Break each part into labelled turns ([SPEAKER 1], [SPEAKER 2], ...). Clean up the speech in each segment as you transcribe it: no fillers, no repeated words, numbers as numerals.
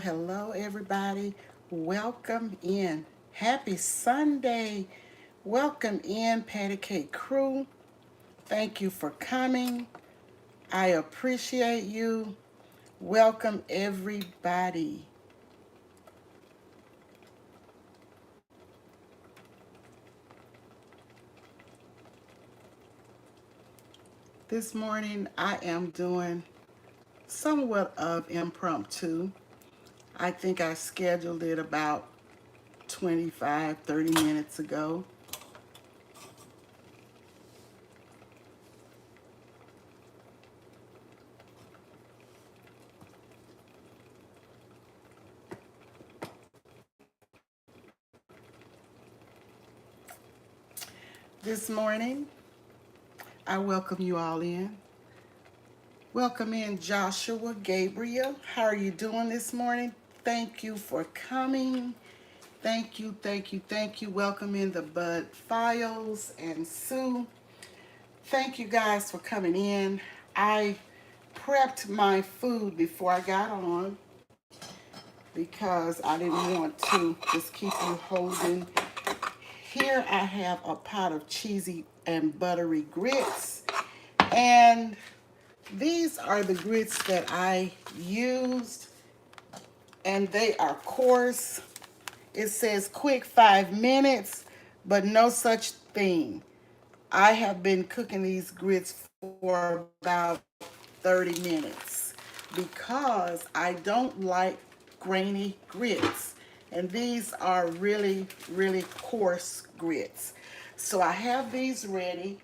[SPEAKER 1] hello, everybody. Welcome in. Happy Sunday. Welcome in, Patty Cake Crew. Thank you for coming. I appreciate you. Welcome, everybody. This morning, I am doing somewhat of impromptu. I think I scheduled it about 25, 30 minutes ago. This morning, I welcome you all in. Welcome in, Joshua Gabriel. How are you doing this morning? Thank you for coming. Thank you, thank you, thank you. Welcome in the Bud Files and Sue. Thank you guys for coming in. I prepped my food before I got on because I didn't want to just keep you holding. Here I have a pot of cheesy and buttery grits, and these are the grits that I used, and they are coarse. It says quick 5 minutes, but no such thing. I have been cooking these grits for about 30 minutes because I don't like grainy grits. And these are really, really coarse grits. So I have these ready,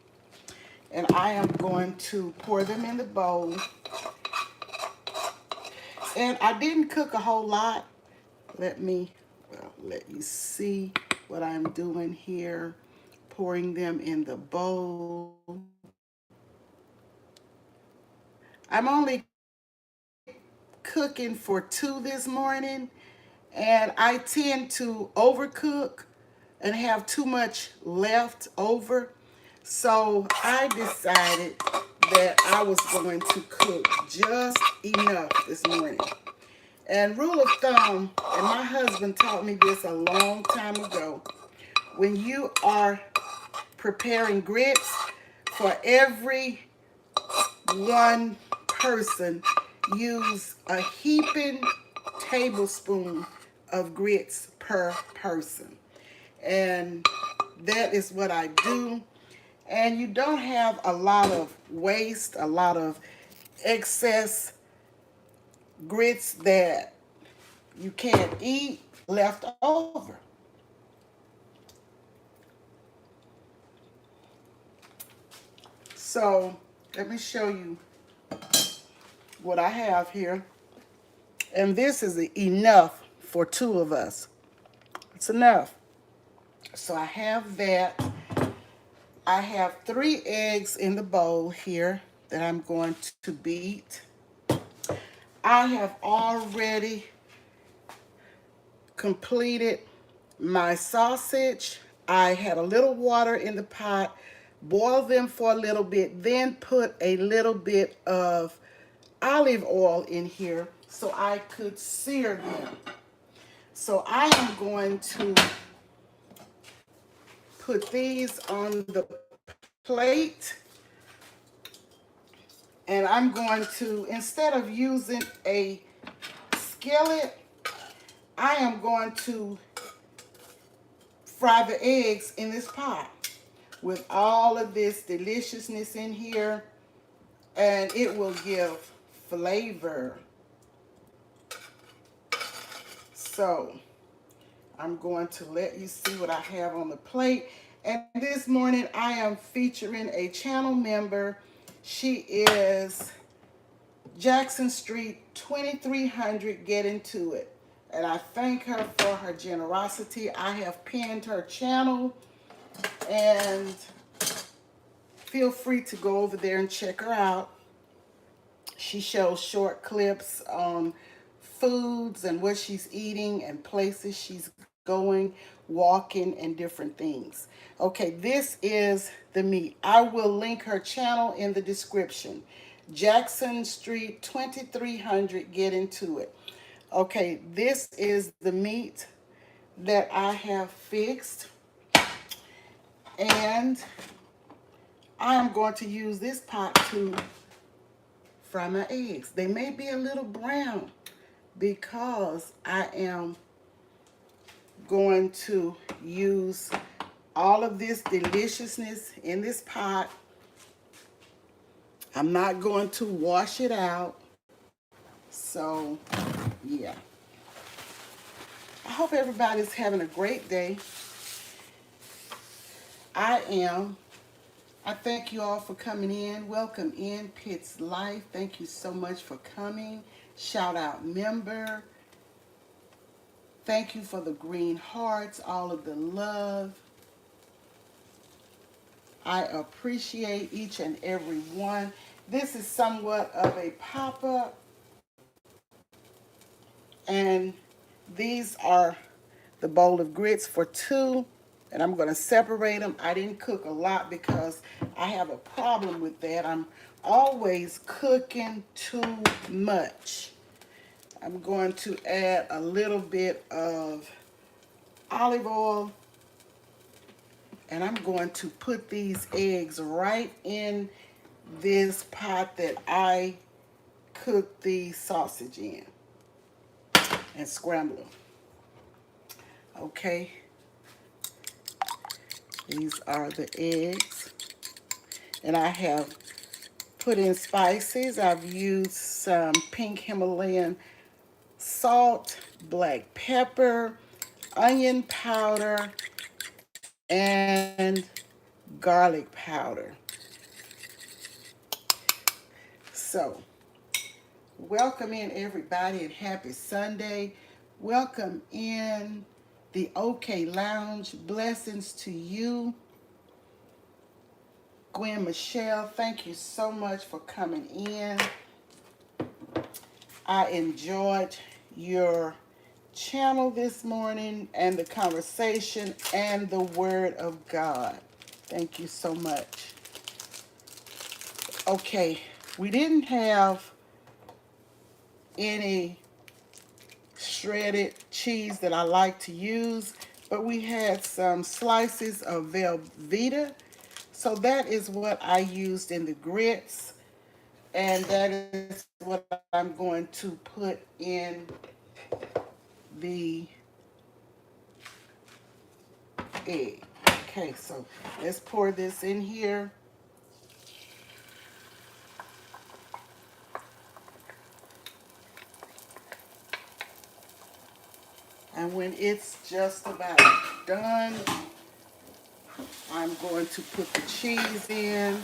[SPEAKER 1] and I am going to pour them in the bowl. And I didn't cook a whole lot. Let you see what I'm doing here. Pouring them in the bowl. I'm only cooking for two this morning, and I tend to overcook and have too much left over. So I decided that I was going to cook just enough this morning. And rule of thumb, and my husband taught me this a long time ago, when you are preparing grits, for every one person, use a heaping tablespoon of grits per person. And that is what I do. And you don't have a lot of waste, a lot of excess grits that you can't eat left over. So let me show you what I have here. And this is enough for two of us. It's enough. So I have that. I have 3 eggs in the bowl here that I'm going to beat. I have already completed my sausage. I had a little water in the pot, boiled them for a little bit, then put a little bit of olive oil in here so I could sear them. So I am going to put these on the plate, and I'm going to, instead of using a skillet, I am going to fry the eggs in this pot with all of this deliciousness in here, and it will give flavor. So I'm going to let you see what I have on the plate. And this morning I am featuring a channel member. She is Jackson Street 2300. Get into it. And I thank her for her generosity. I have pinned her channel, and feel free to go over there and check her out. She shows short clips on foods and what she's eating and places she's going, walking, and different things. Okay, this is the meat. I will link her channel in the description. Jackson Street 2300. Get into it. Okay, this is the meat that I have fixed, and I'm going to use this pot to fry my eggs. They may be a little brown because I am going to use all of this deliciousness in this pot. I'm not going to wash it out. So, yeah. I hope everybody's having a great day. I am. I thank you all for coming in. Welcome in, Pitt's Life. Thank you so much for coming. Shout out member. Thank you for the green hearts, all of the love. I appreciate each and every one. This is somewhat of a pop-up, and these are the bowl of grits for two, and I'm going to separate them. I didn't cook a lot because I have a problem with that. I'm always cooking too much. I'm going to add a little bit of olive oil, and I'm going to put these eggs right in this pot that I cooked the sausage in and scramble them. Okay, these are the eggs, and I have put in spices. I've used some pink Himalayan salt, black pepper, onion powder, and garlic powder. So, welcome in everybody and happy Sunday. Welcome in the OK Lounge. Blessings to you. Gwen Michelle, thank you so much for coming in. I enjoyed your channel this morning and the conversation and the word of God. Thank you so much. Okay, we didn't have any shredded cheese that I like to use, but we had some slices of Velveeta. So that is what I used in the grits, and that is what I'm going to put in the egg. Okay, so let's pour this in here. And when it's just about done, I'm going to put the cheese in.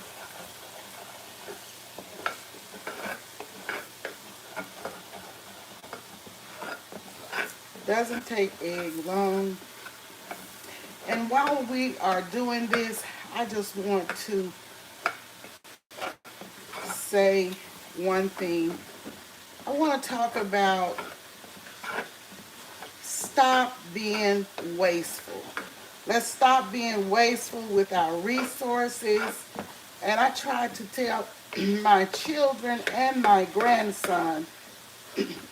[SPEAKER 1] Doesn't take egg long. And while we are doing this, I just want to say one thing. I want to talk about stop being wasteful. Let's stop being wasteful with our resources. And I try to tell my children and my grandson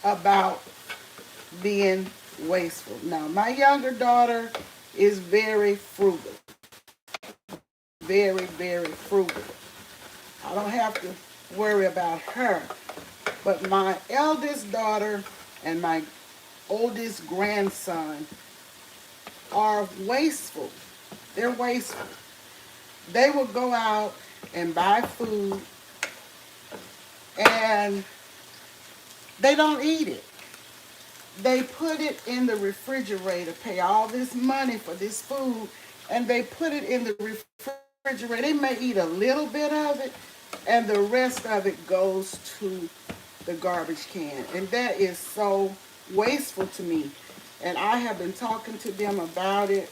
[SPEAKER 1] about being wasteful. Now, my younger daughter is very frugal. Very, very frugal. I don't have to worry about her. But my eldest daughter and my oldest grandson are wasteful. They're wasteful. They will go out and buy food and they don't eat it. They put it in the refrigerator, pay all this money for this food, and they put it in the refrigerator. They may eat a little bit of it, and the rest of it goes to the garbage can. And that is so wasteful to me. And I have been talking to them about it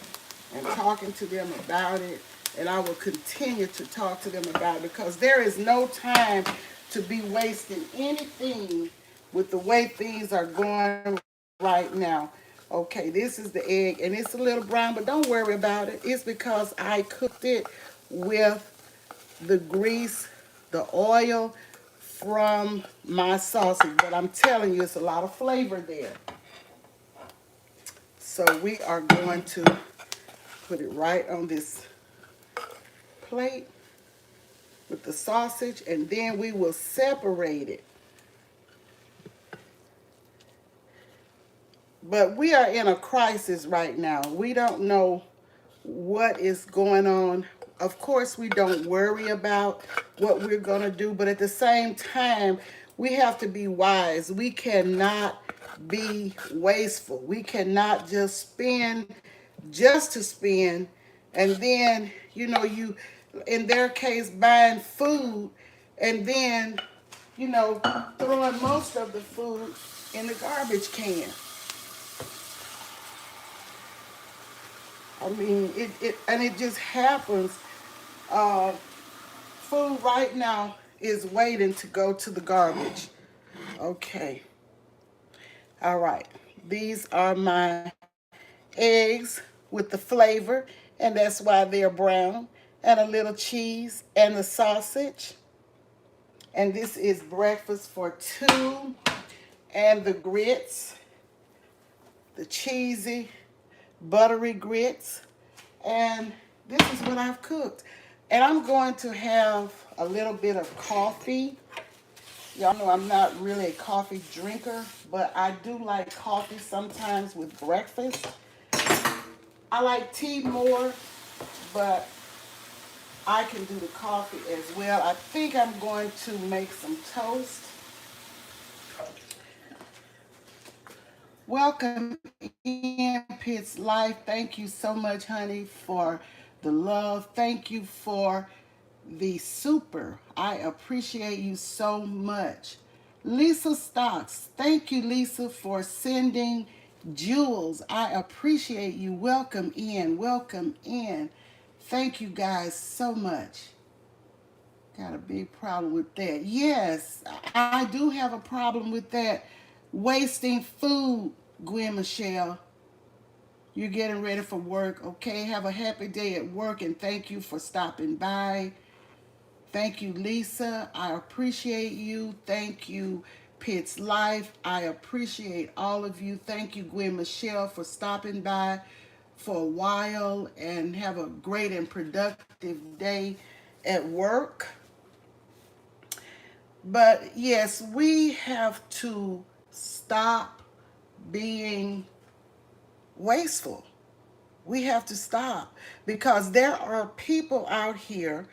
[SPEAKER 1] and talking to them about it, and I will continue to talk to them about it because there is no time to be wasting anything with the way things are going right now. Okay, this is the egg, and it's a little brown, but don't worry about it. It's because I cooked it with the grease, the oil from my sausage, but I'm telling you, it's a lot of flavor there. So we are going to put it right on this plate with the sausage, and then we will separate it. But we are in a crisis right now. We don't know what is going on. Of course, we don't worry about what we're going to do, but at the same time, we have to be wise. We cannot be wasteful. We cannot just spend just to spend, and then, you, in their case, buying food, and then, throwing most of the food in the garbage can. I mean, it just happens. Uh, Food right now is waiting to go to the garbage. Okay. All right. These are my eggs with the flavor, and that's why they're brown, and a little cheese and the sausage. And this is breakfast for two, and the grits, the cheesy, buttery grits. And this is what I've cooked. And I'm going to have a little bit of coffee. Y'all know I'm not really a coffee drinker, but I do like coffee sometimes with breakfast. I like tea more, but I can do the coffee as well. I think I'm going to make some toast. Welcome in, Pitts Life. Thank you so much, honey, for the love. Thank you for the super. I appreciate you so much. Lisa Stocks. Thank you, Lisa, for sending jewels. I appreciate you. Welcome in. Welcome in. Thank you guys so much. Got a big problem with that. Yes, I do have a problem with that. Wasting food, Gwen Michelle. You're getting ready for work. Okay, have a happy day at work, and thank you for stopping by. Thank you, Lisa. I appreciate you. Thank you, Pitts Life. I appreciate all of you. Thank you, Gwen Michelle, for stopping by for a while, and have a great and productive day at work. But yes, we have to stop being wasteful. We have to stop, because there are people out here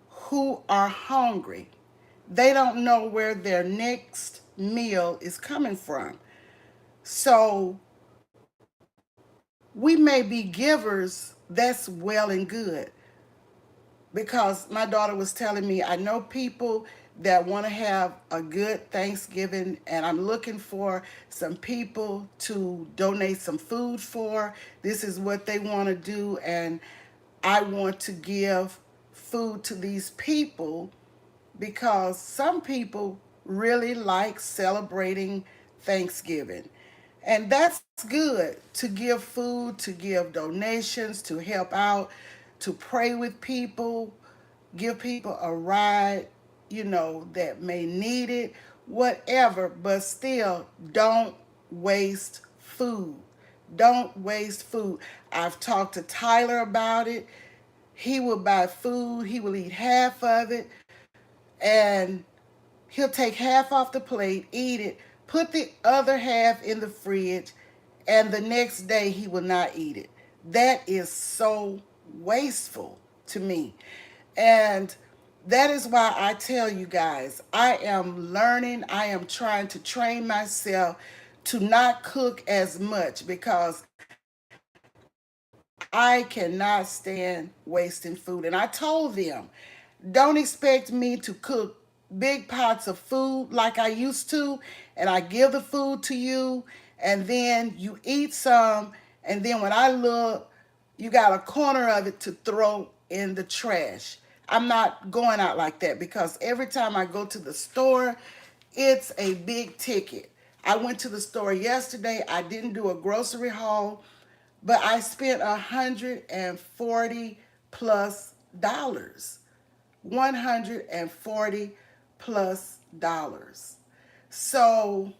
[SPEAKER 1] who are hungry. They don't know where their next meal is coming from. So we may be givers, that's well and good. Because my daughter was telling me, I know people that want to have a good Thanksgiving, and I'm looking for some people to donate some food for. This is what they want to do, and I want to give food to these people, because some people really like celebrating Thanksgiving. And that's good, to give food, to give donations, to help out, to pray with people, give people a ride, that may need it, whatever, but still don't waste food. Don't waste food. I've talked to Tyler about it. He will buy food, he will eat half of it, and he'll take half off the plate, eat it, put the other half in the fridge, and the next day he will not eat it. That is so wasteful to me. And that is why I tell you guys, I am learning, I am trying to train myself to not cook as much, because I cannot stand wasting food. And I told them, don't expect me to cook big pots of food like I used to, and I give the food to you, and then you eat some, and then when I look, you got a corner of it to throw in the trash. I'm not going out like that, because every time I go to the store, it's a big ticket. I went to the store yesterday. I didn't do a grocery haul, but I spent $140 plus dollars. $140 plus $6. So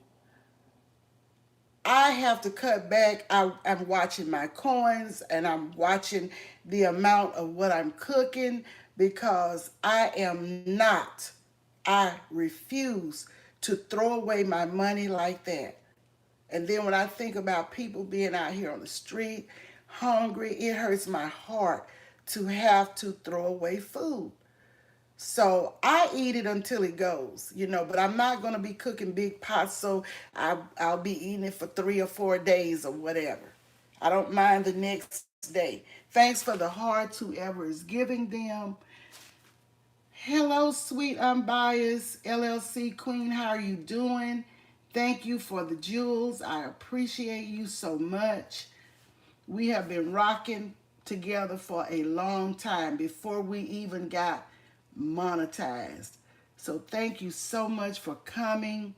[SPEAKER 1] I have to cut back. I'm watching my coins and I'm watching the amount of what I'm cooking because I refuse to throw away my money like that. And then when I think about people being out here on the street hungry, it hurts my heart to have to throw away food. So I eat it until it goes, but I'm not going to be cooking big pots, so I'll be eating it for 3 or 4 days or whatever. I don't mind the next day. Thanks for the hearts, whoever is giving them. Hello, sweet unbiased LLC Queen. How are you doing? Thank you for the jewels. I appreciate you so much. We have been rocking together for a long time before we even got monetized. So thank you so much for coming.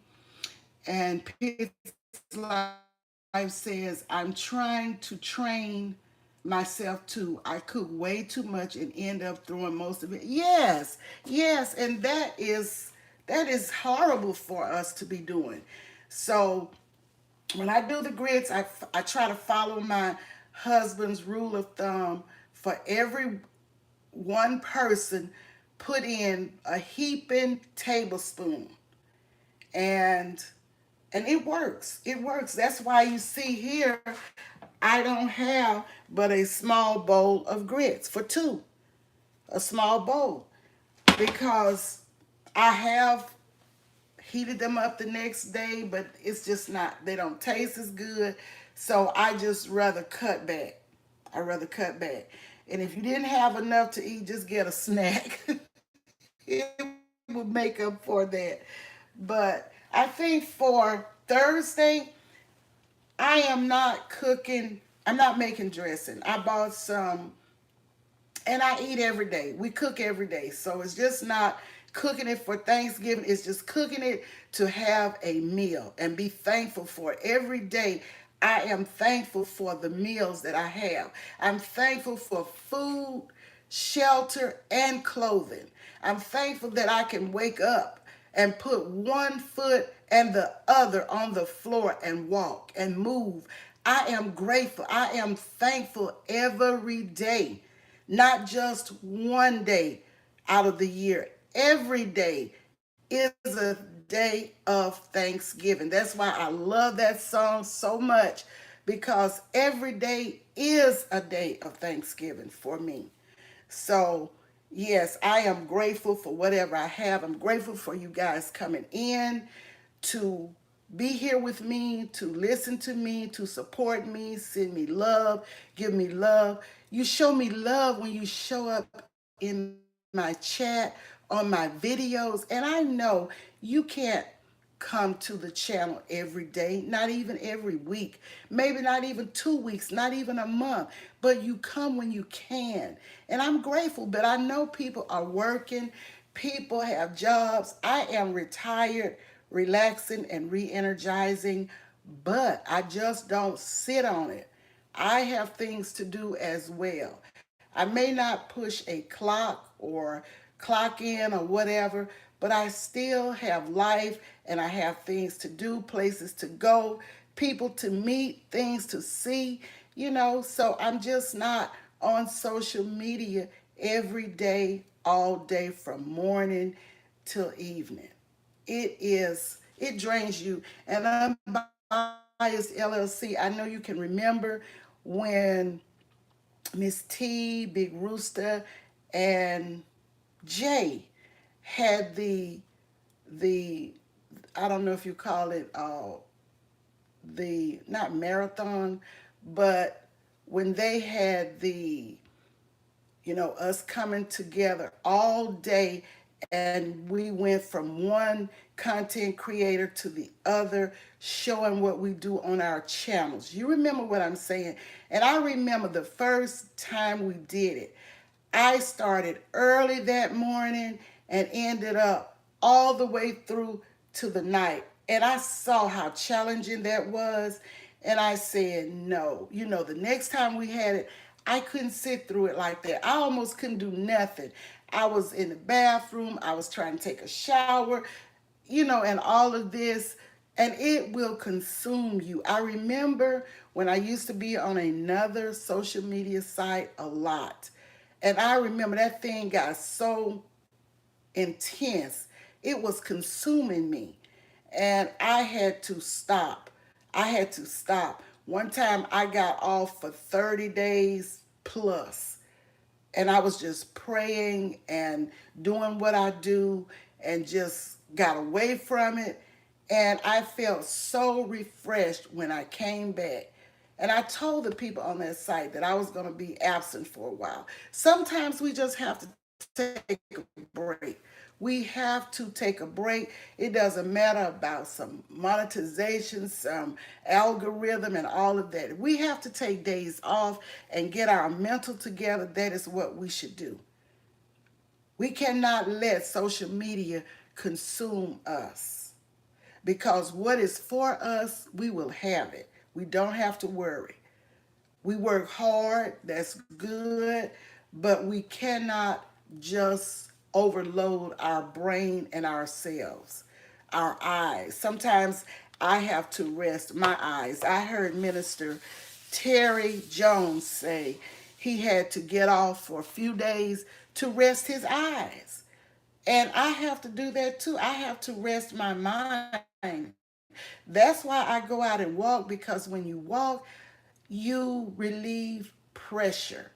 [SPEAKER 1] And Pitts Life says, I'm trying to train myself too. I cook way too much and end up throwing most of it. Yes, yes, and that is horrible for us to be doing. So when I do the grits, I try to follow my husband's rule of thumb. For every one person, put in a heaping tablespoon, and it works. It works. That's why you see here, I don't have but a small bowl of grits for two, a small bowl, because I have heated them up the next day, but it's just not, they don't taste as good. So I just rather cut back. I rather cut back. And if you didn't have enough to eat, just get a snack. It would make up for that. But I think for Thursday, I am not cooking, I'm not making dressing. I bought some, and I eat every day. We cook every day. So it's just not cooking it for Thanksgiving. It's just cooking it to have a meal and be thankful for it. Every day, I am thankful for the meals that I have. I'm thankful for food, shelter, and clothing. I'm thankful that I can wake up and put one foot and the other on the floor and walk and move. I am grateful. I am thankful every day, not just one day out of the year. Every day is a day of Thanksgiving. That's why I love that song so much, because every day is a day of Thanksgiving for me. So, yes, I am grateful for whatever I have. I'm grateful for you guys coming in to be here with me, to listen to me, to support me, send me love, give me love. You show me love when you show up in my chat, on my videos. And I know you can't come to the channel every day, not even every week, maybe not even 2 weeks, not even a month, but you come when you can. And I'm grateful, but I know people are working, people have jobs. I am retired, relaxing, and re energizing, but I just don't sit on it. I have things to do as well. I may not push a clock or clock in or whatever, but I still have life and I have things to do, places to go, people to meet, things to see, so I'm just not on social media every day, all day from morning till evening. It drains you. And Unbiased LLC, I know you can remember when Miss T, Big Rooster, and Jay had the I don't know if you call it the not marathon, but when they had us coming together all day, and we went from one content creator to the other, showing what we do on our channels. You remember what I'm saying? And I remember the first time we did it. I started early that morning and ended up all the way through to the night. And I saw how challenging that was. And I said, no. The next time we had it, I couldn't sit through it like that. I almost couldn't do nothing. I was in the bathroom. I was trying to take a shower. and all of this, and it will consume you. I remember when I used to be on another social media site a lot, and I remember that thing got so intense. It was consuming me, and I had to stop. I had to stop. One time I got off for 30 days plus, and I was just praying and doing what I do and just got away from it. And I felt so refreshed when I came back. And I told the people on that site that I was going to be absent for a while. Sometimes we just have to take a break. We have to take a break. It doesn't matter about some monetization, some algorithm, and all of that. If we have to take days off and get our mental together, that is what we should do. We cannot let social media consume us, because what is for us, we will have it. We don't have to worry. We work hard, that's good, but we cannot just overload our brain and ourselves, our eyes. Sometimes I have to rest my eyes. I heard Minister Terry Jones say he had to get off for a few days to rest his eyes. And I have to do that too. I have to rest my mind. That's why I go out and walk, because when you walk, you relieve pressure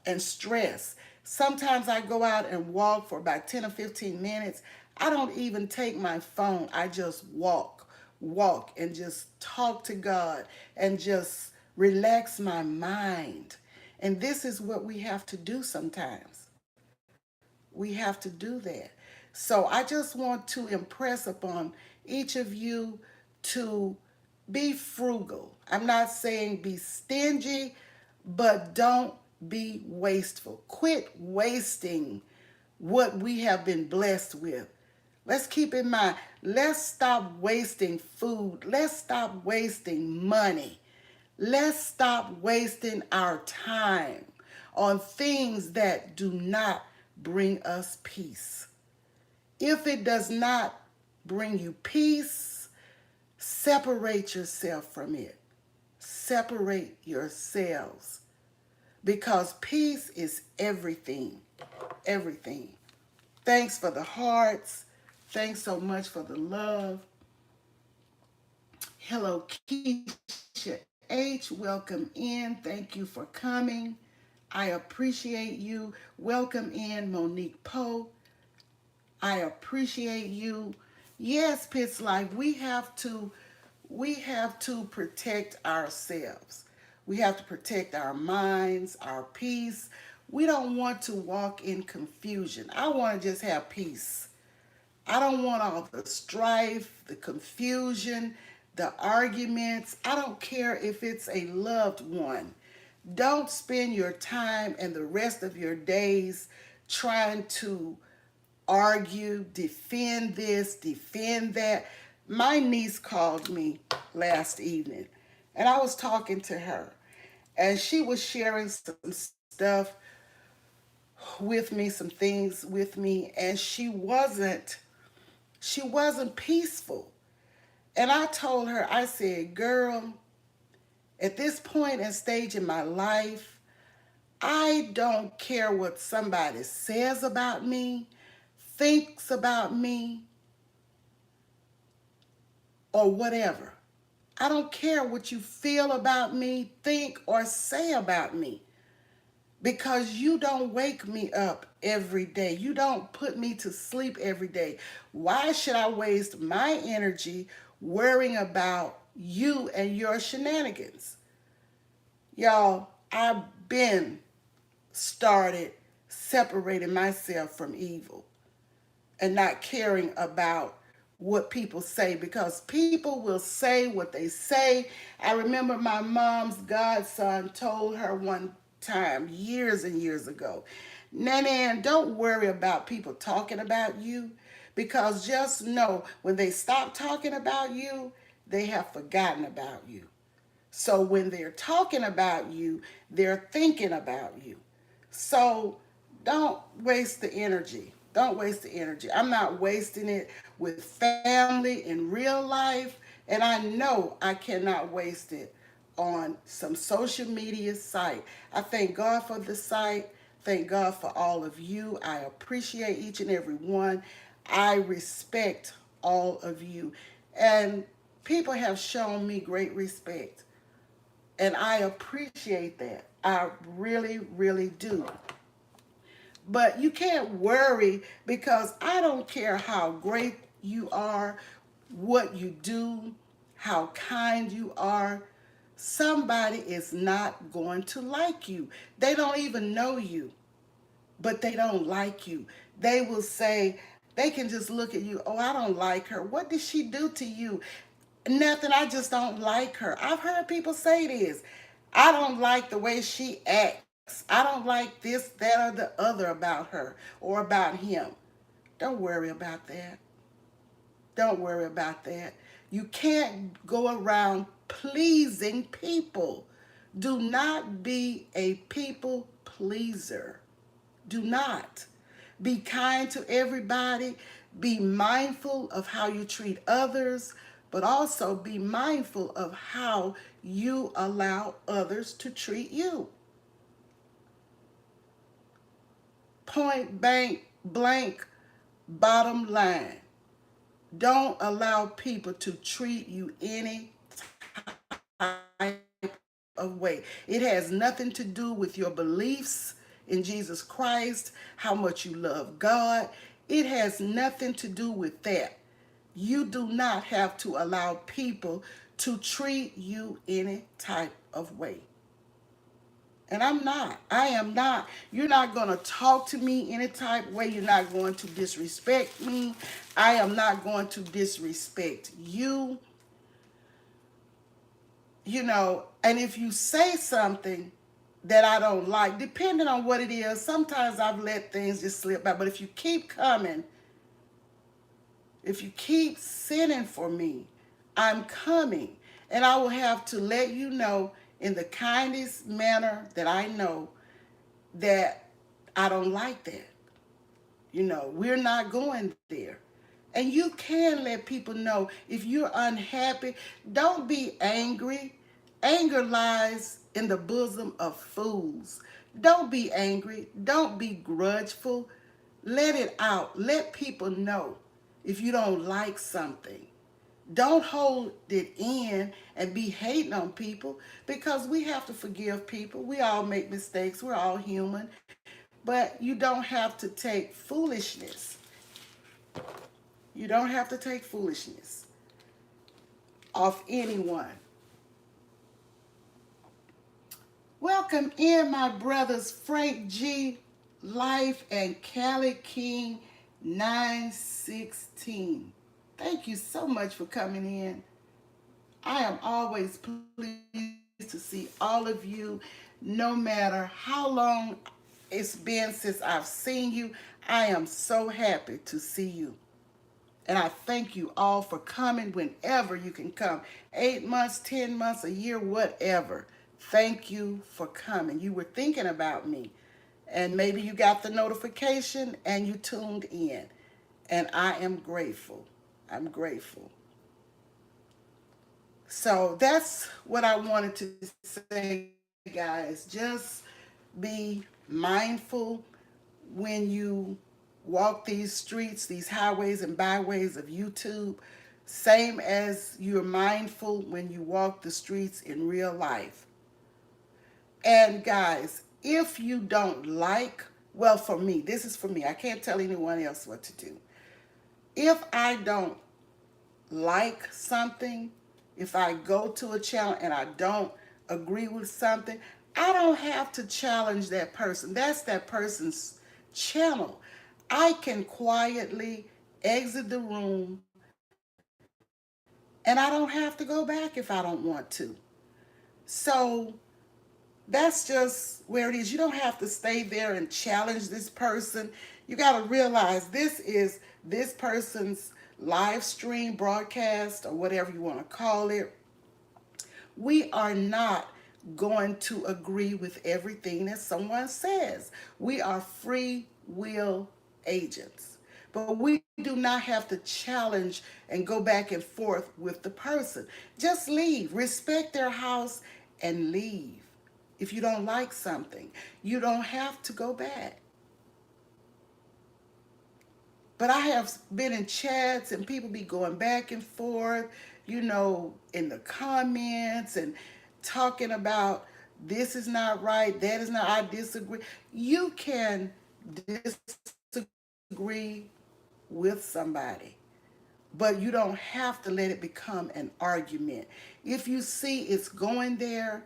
[SPEAKER 1] and stress. Sometimes I go out and walk for about 10 or 15 minutes. I don't even take my phone. I just walk and just talk to God and just relax my mind. And this is what we have to do sometimes. We have to do that. So I just want to impress upon each of you to be frugal. I'm not saying be stingy, but don't be wasteful. Quit wasting what we have been blessed with. Let's keep in mind, let's stop wasting food. Let's stop wasting money. Let's stop wasting our time on things that do not bring us peace. If it does not bring you peace, separate yourself from it. Separate yourselves, because peace is everything. Everything. Thanks for the hearts. Thanks so much for the love. Hello, Keisha H. Welcome in. Thank you for coming. I appreciate you. Welcome in, Monique Poe. I appreciate you. Yes, Pitts Life, we have to protect ourselves. We have to protect our minds, our peace. We don't want to walk in confusion. I want to just have peace. I don't want all the strife, the confusion, the arguments. I don't care if it's a loved one. Don't spend your time and the rest of your days trying to argue, defend this, defend that. My niece called me last evening, and I was talking to her, and she was sharing some stuff with me, some things with me, and she wasn't peaceful. And I told her, I said, girl, at this point and stage in my life, I don't care what somebody says about me, thinks about me, or whatever. I don't care what you feel about me, think, or say about me, because you don't wake me up every day. You don't put me to sleep every day. Why should I waste my energy worrying about you and your shenanigans? Y'all, I've been started separating myself from evil and not caring about what people say, because people will say what they say. I remember my mom's godson told her one time, years and years ago, Nanann, don't worry about people talking about you, because just know when they stop talking about you, they have forgotten about you. So when they're talking about you, they're thinking about you. So don't waste the energy. Don't waste the energy. I'm not wasting it with family in real life, and I know I cannot waste it on some social media site. I thank God for the site. Thank God for all of you. I appreciate each and every one. I respect all of you. And people have shown me great respect. And I appreciate that. I really, really do. But you can't worry because I don't care how great you are, what you do, how kind you are. Somebody is not going to like you. They don't even know you, but they don't like you. They will say, they can just look at you, oh, I don't like her. What did she do to you? Nothing, I just don't like her. I've heard people say this. I don't like the way she acts. I don't like this, that, or the other about her or about him. Don't worry about that. Don't worry about that. You can't go around pleasing people. Do not be a people pleaser. Do not. Be kind to everybody. Be mindful of how you treat others, but also be mindful of how you allow others to treat you. Point blank, bottom line. Don't allow people to treat you any type of way. It has nothing to do with your beliefs in Jesus Christ, how much you love God. It has nothing to do with that. You do not have to allow people to treat you any type of way. And I'm not. I am not. You're not going to talk to me any type of way. You're not going to disrespect me. I am not going to disrespect you. You know, and if you say something that I don't like, depending on what it is, sometimes I've let things just slip by. But if you keep coming, if you keep sinning for me, I'm coming. And I will have to let you know in the kindest manner that I know that I don't like that. You know, we're not going there. And you can let people know if you're unhappy. Don't be angry. Anger lies in the bosom of fools. Don't be angry. Don't be grudgeful. Let it out. Let people know if you don't like something. Don't hold it in and be hating on people because we have to forgive people. We all make mistakes. We're all human. But you don't have to take foolishness. You don't have to take foolishness off anyone. Welcome in, my brothers Frank G. Life and Callie King 916. Thank you so much for coming in. I am always pleased to see all of you, no matter how long it's been since I've seen you. I am so happy to see you. And I thank you all for coming whenever you can come. 8 months, 10 months, a year, whatever. Thank you for coming. You were thinking about me. And maybe you got the notification and you tuned in. And I am grateful. I'm grateful. So that's what I wanted to say, guys. Just be mindful when you walk these streets, these highways and byways of YouTube, same as you're mindful when you walk the streets in real life. And guys, if you don't like, well, for me, this is for me. I can't tell anyone else what to do. If I don't like something, if I go to a channel and I don't agree with something, I don't have to challenge that person. That's that person's channel. I can quietly exit the room and I don't have to go back if I don't want to. So that's just where it is. You don't have to stay there and challenge this person. You got to realize this is this person's live stream broadcast or whatever you want to call it. We are not going to agree with everything that someone says. We are free will agents. But we do not have to challenge and go back and forth with the person. Just leave. Respect their house and leave. If you don't like something, you don't have to go back. But I have been in chats and people be going back and forth, in the comments and talking about this is not right, that is not, I disagree. You can disagree with somebody, but you don't have to let it become an argument. If you see it's going there,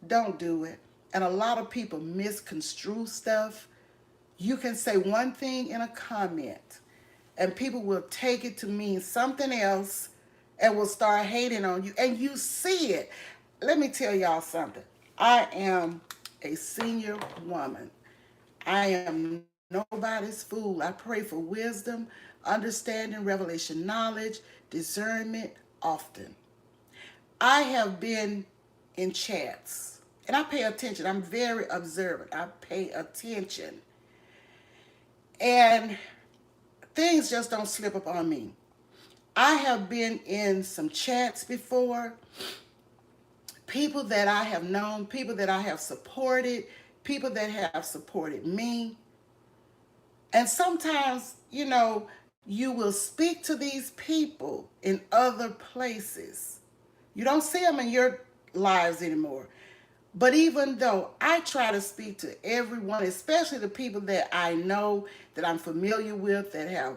[SPEAKER 1] don't do it. And a lot of people misconstrue stuff. You can say one thing in a comment, and people will take it to mean something else and will start hating on you. And you see it. Let me tell y'all something. I am a senior woman. I am nobody's fool. I pray for wisdom, understanding, revelation, knowledge, discernment often. I have been in chats and I pay attention. I'm very observant. I pay attention. And things just don't slip up on me. I have been in some chats before, people that I have known, people that I have supported, people that have supported me. And sometimes, you will speak to these people in other places. You don't see them in your lives anymore. But even though I try to speak to everyone, especially the people that I know, that I'm familiar with, that have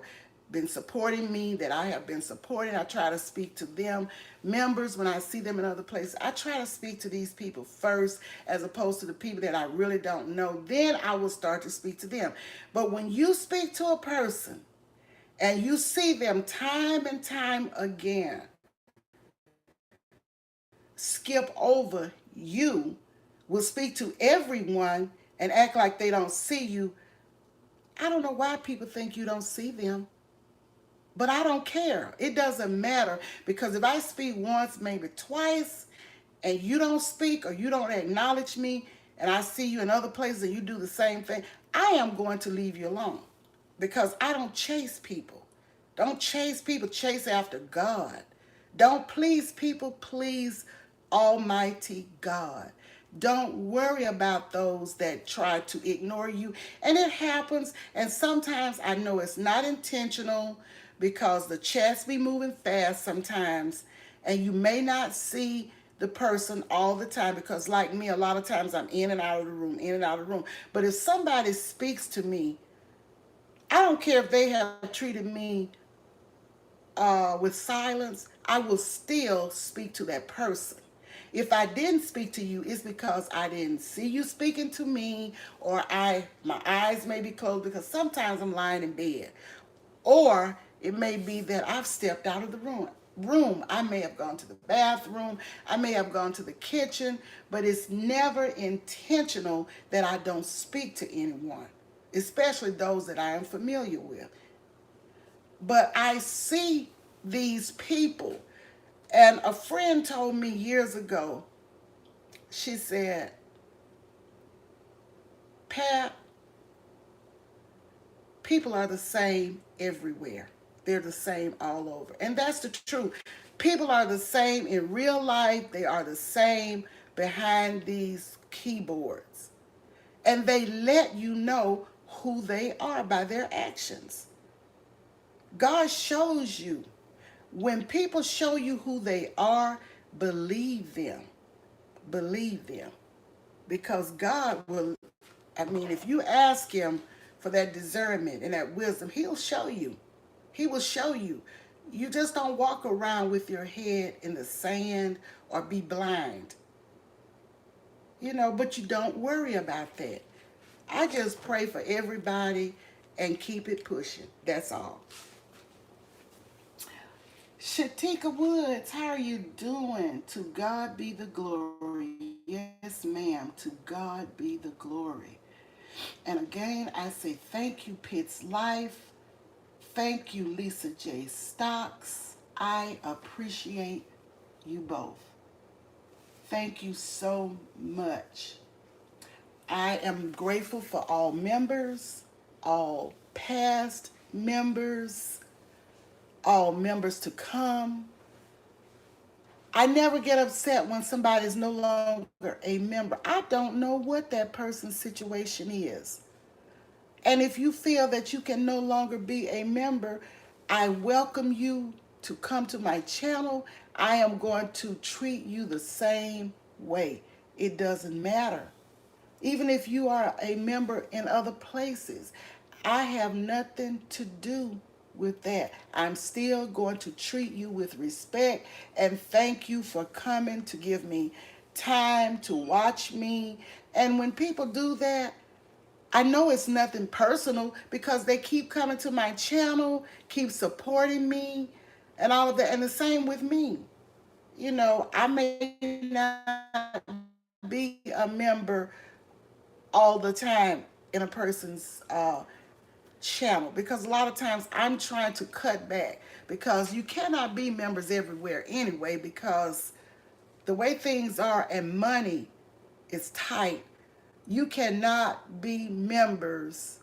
[SPEAKER 1] been supporting me, that I have been supporting, I try to speak to them. Members, when I see them in other places, I try to speak to these people first as opposed to the people that I really don't know. Then I will start to speak to them. But when you speak to a person and you see them time and time again skip over you, will speak to everyone and act like they don't see you. I don't know why people think you don't see them, but I don't care. It doesn't matter, because if I speak once, maybe twice, and you don't speak or you don't acknowledge me, and I see you in other places and you do the same thing, I am going to leave you alone, because I don't chase people. Don't chase people, chase after God. Don't please people, please Almighty God. Don't worry about those that try to ignore you. And it happens, and sometimes I know it's not intentional, because the chats be moving fast sometimes, and you may not see the person all the time, because like me, a lot of times I'm in and out of the room, in and out of the room. But if somebody speaks to me, I don't care if they have treated me with silence, I will still speak to that person. If I didn't speak to you, it's because I didn't see you speaking to me, or my eyes may be closed, because sometimes I'm lying in bed. Or it may be that I've stepped out of the room. I may have gone to the bathroom, I may have gone to the kitchen, but it's never intentional that I don't speak to anyone, especially those that I am familiar with. But I see these people. And a friend told me years ago, she said, Pat, people are the same everywhere. They're the same all over. And that's the truth. People are the same in real life. They are the same behind these keyboards. And they let you know who they are by their actions. God shows you. When people show you who they are, believe them. Believe them. Because God will, if you ask Him for that discernment and that wisdom, He'll show you. He will show you. You just don't walk around with your head in the sand or be blind. But you don't worry about that. I just pray for everybody and keep it pushing. That's all. Shatika Woods, how are you doing? To God be the glory. Yes, ma'am. To God be the glory. And again, I say thank you, Pitts Life. Thank you, Lisa J. Stocks. I appreciate you both. Thank you so much. I am grateful for all members. all past members, all members to come. I never get upset when somebody is no longer a member. I don't know what that person's situation is. And if you feel that you can no longer be a member, I welcome you to come to my channel. I am going to treat you the same way. It doesn't matter. Even if you are a member in other places, I have nothing to do with that. I'm still going to treat you with respect and thank you for coming to give me time to watch me. And when people do that, I know it's nothing personal because they keep coming to my channel, keep supporting me, and all of that. And the same with me. You know, I may not be a member all the time in a person's channel because a lot of times I'm trying to cut back because you cannot be members everywhere anyway because the way things are and money is tight. You cannot be members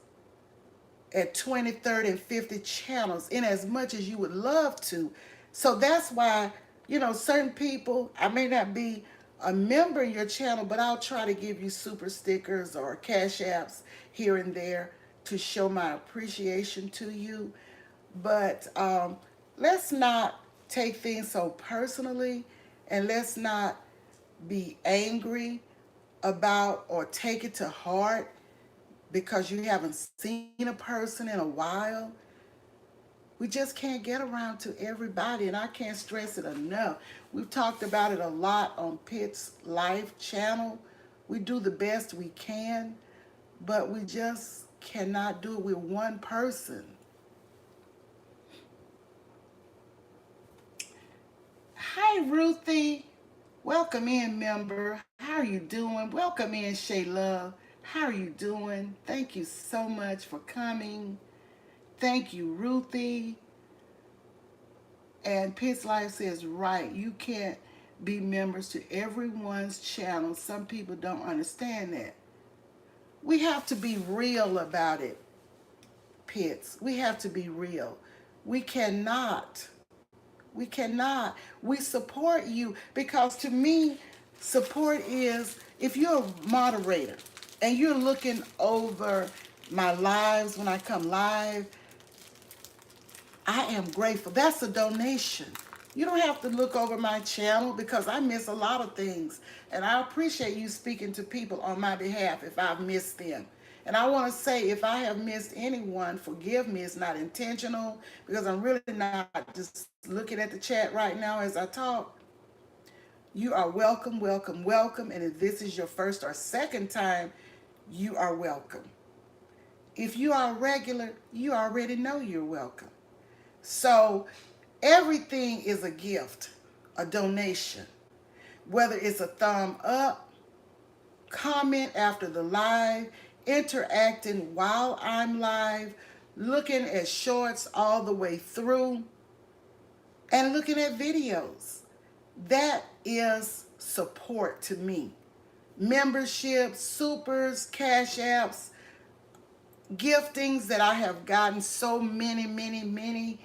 [SPEAKER 1] at 20, 30, and 50 channels in as much as you would love to. So that's why, you know, certain people, I may not be a member in your channel, but I'll try to give you super stickers or cash apps here and there to show my appreciation to you. But let's not take things so personally and let's not be angry about or take it to heart because you haven't seen a person in a while. We just can't get around to everybody, and I can't stress it enough. We've talked about it a lot on Pitt's Life channel. We do the best we can, but we just cannot do it with one person. Hi, Ruthie. Welcome in, member. How are you doing? Welcome in, Shay Love. How are you doing? Thank you so much for coming. Thank you, Ruthie. And Pitts Life says, right, you can't be members to everyone's channel. Some people don't understand that. We have to be real about it, Pitts. We have to be real. We cannot. We cannot. We support you because to me, support is if you're a moderator and you're looking over my lives when I come live, I am grateful. That's a donation. You don't have to look over my channel because I miss a lot of things. And I appreciate you speaking to people on my behalf if I've missed them. And I want to say if I have missed anyone, forgive me. It's not intentional because I'm really not just looking at the chat right now as I talk. You are welcome, welcome, welcome. And if this is your first or second time, you are welcome. If you are a regular, you already know you're welcome. So everything is a gift, a donation. Whether it's a thumb up, comment after the live, interacting while I'm live, looking at shorts all the way through, and looking at videos. That is support to me. Memberships, supers, cash apps, giftings that I have gotten so many, many, many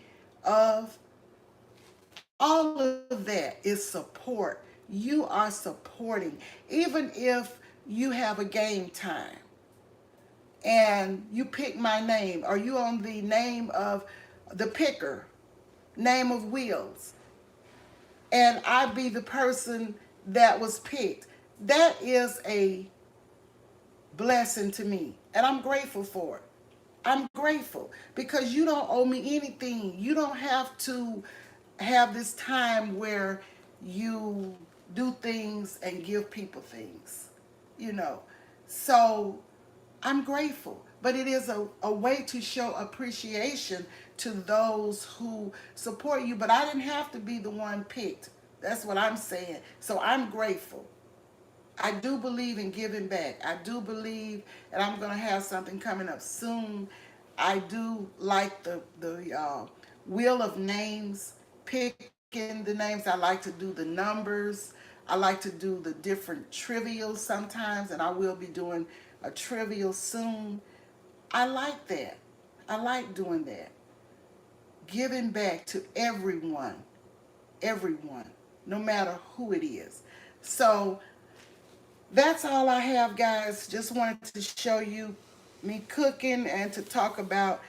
[SPEAKER 1] of. All of that is support. You are supporting. Even if you have a game time and you pick my name or you on the name of the picker, name of wheels, and I be the person that was picked, that is a blessing to me. And I'm grateful for it. I'm grateful because you don't owe me anything. You don't have to have this time where you do things and give people things, you know. So I'm grateful, but it is a way to show appreciation to those who support you. But I didn't have to be the one picked. That's what I'm saying. So I'm grateful. I do believe in giving back. I do believe, and I'm going to have something coming up soon. I do like the wheel of names, picking the names. I like to do the numbers. I like to do the different trivials sometimes, and I will be doing a trivial soon. I like that. I like doing that. Giving back to everyone, no matter who it is. So that's all I have, guys. Just wanted to show you me cooking and to talk about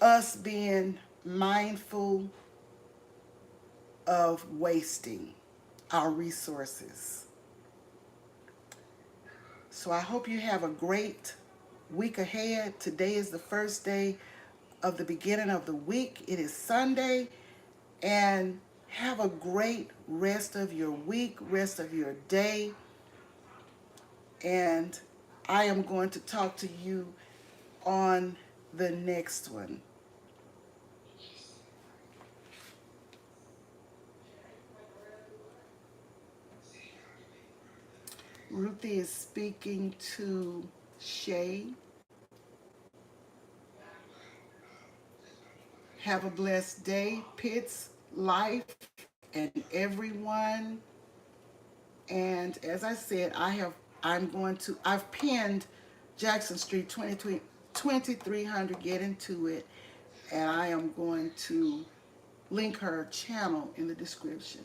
[SPEAKER 1] us being mindful of wasting our resources. So I hope you have a great week ahead. Today is the first day of the beginning of the week. It is Sunday. And have a great rest of your week, rest of your day. And I am going to talk to you on the next one. Ruthie is speaking to Shay. Have a blessed day, Pitts, life, and everyone. And as I said, I've pinned Jackson Street 2300, get into it. And I am going to link her channel in the description.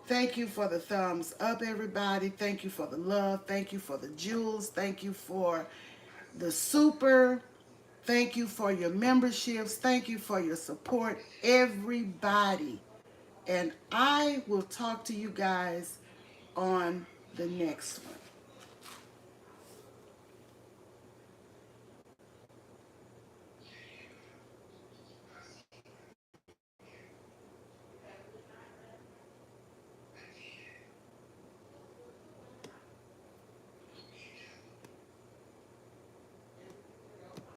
[SPEAKER 1] Thank you for the thumbs up, everybody. Thank you for the love. Thank you for the jewels. Thank you for the super. Thank you for your memberships. Thank you for your support, everybody. And I will talk to you guys on the next one.